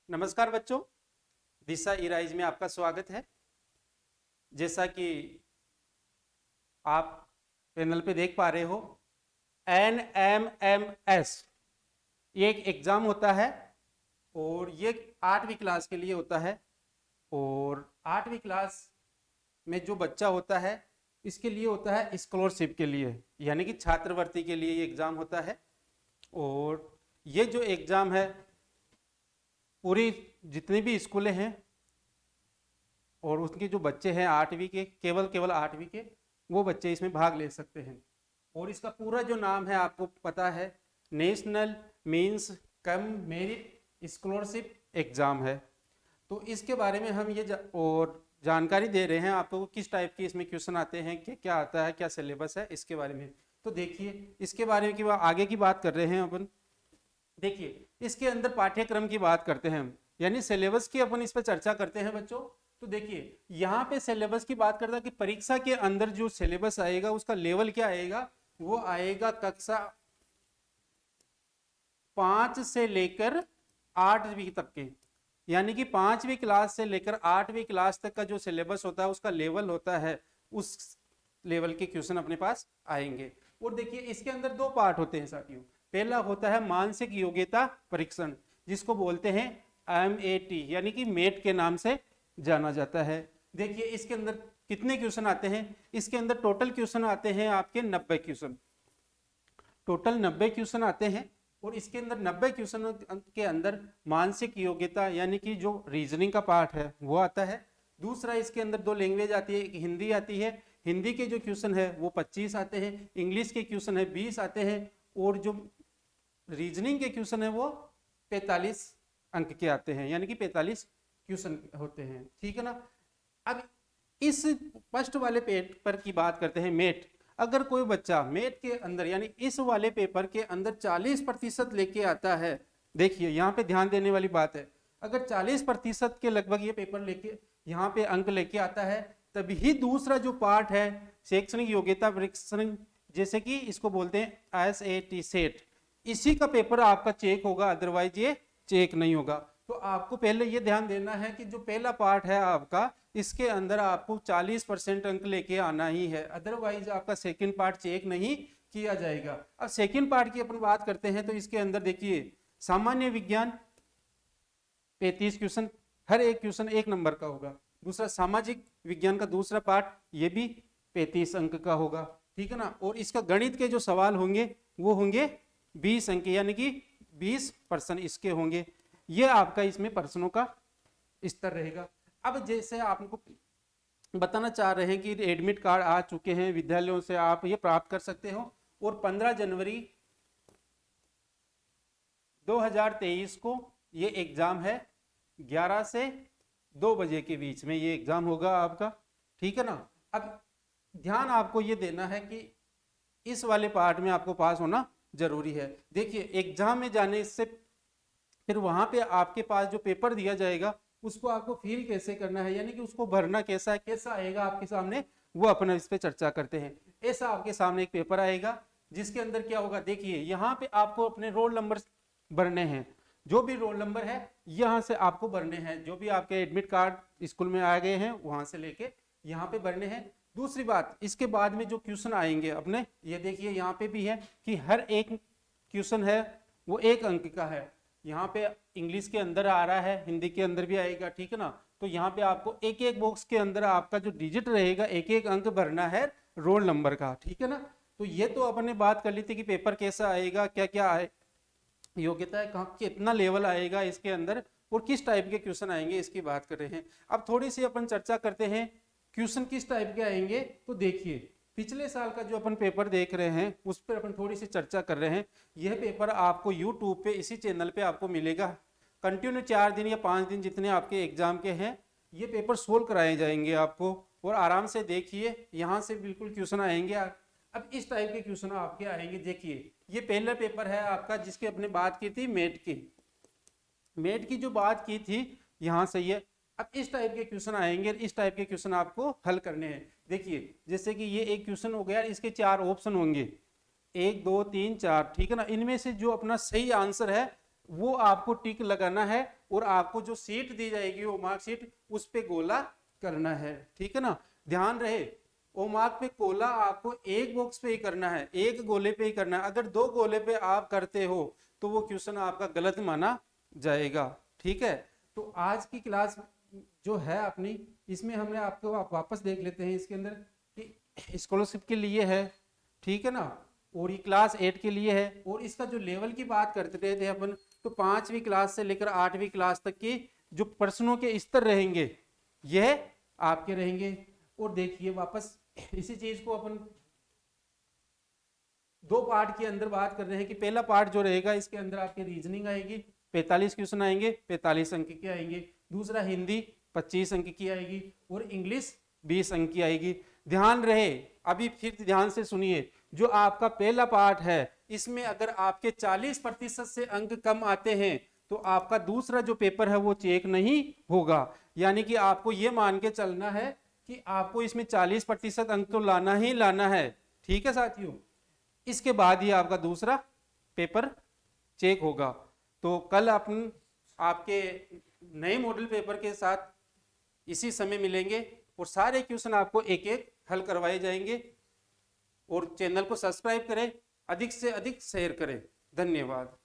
नमस्कार बच्चों, दिशा इराइज में आपका स्वागत है। जैसा कि आप पैनल पे देख पा रहे हो, NMMS ये एक एग्जाम होता है और ये 8वीं क्लास के लिए होता है। और 8वीं क्लास में जो बच्चा होता है इसके लिए होता है स्कॉलरशिप के लिए, यानी कि छात्रवृत्ति के लिए ये एग्जाम होता है। और ये जो एग्जाम है पूरी जितनी भी स्कूलें हैं और उसके जो बच्चे हैं 8वीं के, केवल 8वीं के, वो बच्चे इसमें भाग ले सकते हैं। और इसका पूरा जो नाम है आपको पता है, national means cum merit scholarship exam है। तो इसके बारे में हम ये और जानकारी दे रहे हैं आपको, किस टाइप के इसमें क्वेश्चन आते हैं, क्या आता है, क्या सिलेबस है, इसके बारे में। तो देखिए इसके बारे में आगे की बात कर रहे हैं अपन। देखिए इसके अंदर पाठ्यक्रम की बात करते हैं हम, यानी सिलेबस की अपन इस पर चर्चा करते हैं बच्चों। तो देखिए यहाँ पे सिलेबस की बात करता है कि परीक्षा के अंदर जो सिलेबस आएगा उसका लेवल क्या आएगा, वो आएगा कक्षा 5 से लेकर 8वीं तक के, यानी कि 5वीं क्लास से लेकर 8वीं क्लास तक का जो सिलेबस होता है उसका लेवल होता है, उस लेवल के क्वेश्चन अपने पास आएंगे। और देखिए इसके अंदर दो पार्ट होते हैं साथियों। पहला होता है मानसिक योग्यता परीक्षण, जिसको बोलते हैं MAT, यानी कि मेट के नाम से जाना जाता है। देखिए इसके अंदर कितने क्वेश्चन आते हैं, इसके अंदर टोटल क्वेश्चन आते हैं आपके 90 क्वेश्चन, टोटल 90 क्वेश्चन आते हैं। और इसके अंदर 90 क्वेश्चन के अंदर मानसिक योग्यता यानी कि जो रीजनिंग का पार्ट है वो आता है। दूसरा इसके अंदर दो लैंग्वेज आती है, एक हिंदी आती है, हिंदी के जो क्वेश्चन है वो 25 आते हैं, इंग्लिश के क्वेश्चन है 20 आते हैं, और जो रीजनिंग के क्वेश्चन है वो 45 अंक के आते हैं, यानी कि 45 क्वेश्चन होते हैं, ठीक है ना। अब इस फर्स्ट वाले पेपर की बात करते हैं, मेट। अगर कोई बच्चा मेट के अंदर यानी इस वाले पेपर के अंदर 40% लेके आता है, देखिए यहाँ पे ध्यान देने वाली बात है, अगर 40% के लगभग ये पेपर लेके यहाँ पे अंक लेके आता है, तभी दूसरा जो पार्ट है शैक्षणिक योग्यता परीक्षण, जैसे कि इसको बोलते हैं SAT सेट, इसी का पेपर आपका चेक होगा, अदरवाइज ये चेक नहीं होगा। तो आपको पहले ये ध्यान देना है कि जो पहला पार्ट है आपका, इसके अंदर आपको 40% अंक लेके आना ही है, अदरवाइज आपका सेकंड पार्ट चेक नहीं किया जाएगा। अब सेकंड पार्ट की अपन बात करते हैं, तो इसके अंदर देखिए सामान्य विज्ञान 35 क्वेश्चन, हर एक क्वेश्चन 1 नंबर का होगा। दूसरा सामाजिक विज्ञान का दूसरा पार्ट, ये भी 35 अंक का होगा, ठीक है ना। और इसका गणित के जो सवाल होंगे वो होंगे 20 अंक, यानी कि 20% इसके होंगे। ये आपका इसमें प्रश्नों का स्तर रहेगा। अब जैसे आपको बताना चाह रहे हैं कि एडमिट कार्ड आ चुके हैं विद्यालयों से, आप ये प्राप्त कर सकते हो। और 15 जनवरी 2023 को ये एग्जाम है, 11 से 2 बजे के बीच में ये एग्जाम होगा आपका, ठीक है ना। अब ध्यान आपको ये देना है कि इस वाले पार्ट में आपको पास होना जरूरी है। देखिए एग्जाम में जाने से फिर वहां पे आपके पास जो पेपर दिया जाएगा उसको आपको फील कैसे करना है, यानी कि उसको भरना कैसा है, कैसा आएगा आपके सामने, वो अपना इस पे चर्चा करते हैं। ऐसा आपके सामने एक पेपर आएगा जिसके अंदर क्या होगा, देखिए यहाँ पे आपको अपने रोल नंबर भरने हैं, जो भी रोल नंबर है यहाँ से आपको भरने हैं, जो भी आपके एडमिट कार्ड स्कूल में आ गए हैं वहां से लेके यहाँ पे भरने हैं। दूसरी बात, इसके बाद में जो क्वेश्चन आएंगे अपने, ये देखिए यहाँ पे भी है कि हर एक क्वेश्चन है वो 1 अंक का है। यहाँ पे इंग्लिश के अंदर आ रहा है, हिंदी के अंदर भी आएगा, ठीक है ना। तो यहाँ पे आपको एक एक बॉक्स के अंदर आपका जो डिजिट रहेगा 1 अंक भरना है रोल नंबर का, ठीक है ना। तो ये तो अपन ने बात कर ली थी कि पेपर कैसा आएगा, क्या क्या आए, योग्यता है कहाँ, कितना लेवल आएगा इसके अंदर और किस टाइप के क्वेश्चन आएंगे, इसकी बात कर रहे हैं। अब थोड़ी सी अपन चर्चा करते हैं क्वेश्चन किस टाइप के आएंगे। तो देखिए पिछले साल का जो अपन पेपर देख रहे हैं उस पर अपन थोड़ी सी चर्चा कर रहे हैं। यह पेपर आपको यूट्यूब पे इसी चैनल पे आपको मिलेगा, कंटिन्यू 4 दिन या 5 दिन जितने आपके एग्जाम के हैं ये पेपर सोल्व कराए जाएंगे आपको, और आराम से देखिए यहाँ से बिल्कुल क्वेश्चन आएंगे। अब इस टाइप के क्वेश्चन आपके आएंगे। देखिए ये पहला पेपर है आपका जिसकी अपने बात की थी मेट की जो बात की थी यहाँ से ये। अब इस टाइप के क्वेश्चन आएंगे, इस टाइप के क्वेश्चन आपको हल करने हैं। देखिए जैसे कि ये एक क्वेश्चन हो गया, इसके 4 ऑप्शन होंगे, 1 2 3 4, ठीक है ना। इनमें से जो अपना सही आंसर है वो आपको टिक लगाना है और आपको जो सीट दी जाएगी वो मार्कशीट उस पे गोला करना है, ठीक है ना। ध्यान रहे ओ मार्क पे गोला आपको एक बॉक्स पे ही करना है, एक गोले पे ही करना है। अगर दो गोले पे आप करते हो तो वो क्वेश्चन आपका गलत माना जाएगा, ठीक है। तो आज की क्लास जो है अपनी, इसमें हमने आपको वापस देख लेते हैं इसके अंदर कि स्कॉलरशिप के लिए है, ठीक है ना, और ये क्लास 8 के लिए है। और इसका जो लेवल की बात करते रहे थे अपन, तो 5वीं क्लास से लेकर 8वीं क्लास तक की जो प्रश्नों के स्तर रहेंगे यह आपके रहेंगे। और देखिए वापस इसी चीज को अपन दो पार्ट के अंदर बात कर रहे हैं कि पहला पार्ट जो रहेगा इसके अंदर आपके रीजनिंग आएगी, 45 क्वेश्चन आएंगे, 45 अंक के आएंगे। दूसरा हिंदी 25 अंक की आएगी और इंग्लिश 20 अंक की आएगी। ध्यान रहे, अभी फिर ध्यान से सुनिए, जो आपका पहला पार्ट है इसमें अगर आपके 40% से अंक कम आते हैं तो आपका दूसरा जो पेपर है वो चेक नहीं होगा। यानी कि आपको ये मान के चलना है कि आपको इसमें 40% अंक तो लाना ही लाना है, ठीक है साथियों। इसके बाद ही आपका दूसरा पेपर चेक होगा। तो कल अपन आपके नए मॉडल पेपर के साथ इसी समय मिलेंगे और सारे क्वेश्चन आपको एक एक हल करवाए जाएंगे। और चैनल को सब्सक्राइब करें, अधिक से अधिक शेयर करें। धन्यवाद।